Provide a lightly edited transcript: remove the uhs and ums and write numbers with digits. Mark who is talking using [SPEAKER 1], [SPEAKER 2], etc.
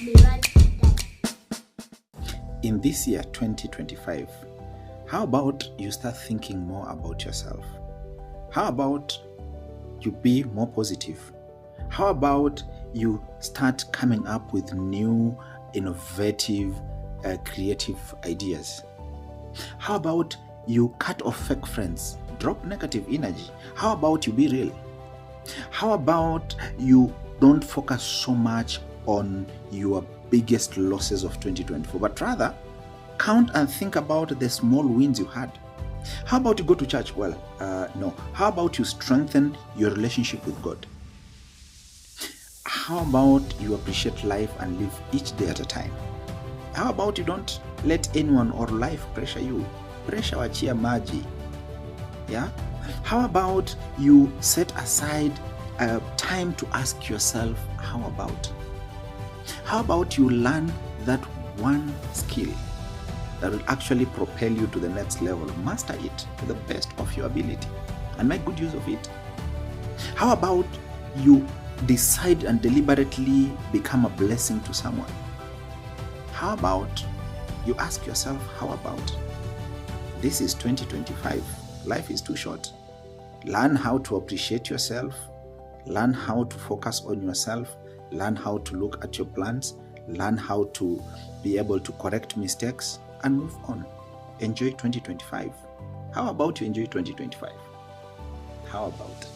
[SPEAKER 1] be right back.
[SPEAKER 2] In this year 2025, how about you start thinking more about yourself? How about you be more positive? How about you start coming up with new, innovative, creative ideas? How about you cut off fake friends, drop negative energy? How about you be real? How about you don't focus so much on your biggest losses of 2024, but rather count and think about the small wins you had? How about you go to church? Well, no. How about you strengthen your relationship with God? How about you appreciate life and live each day at a time? How about you don't let anyone or life pressure you? Pressure wachia maji. Yeah? How about you set aside time to ask yourself, how about? How about you learn that one skill that will actually propel you to the next level? Master it to the best of your ability and make good use of it. How about you decide and deliberately become a blessing to someone? How about you ask yourself, how about? This is 2025. Life is too short. Learn how to appreciate yourself. Learn how to focus on yourself. Learn how to look at your plans. Learn how to be able to correct mistakes and move on. Enjoy 2025. How about you enjoy 2025? How about?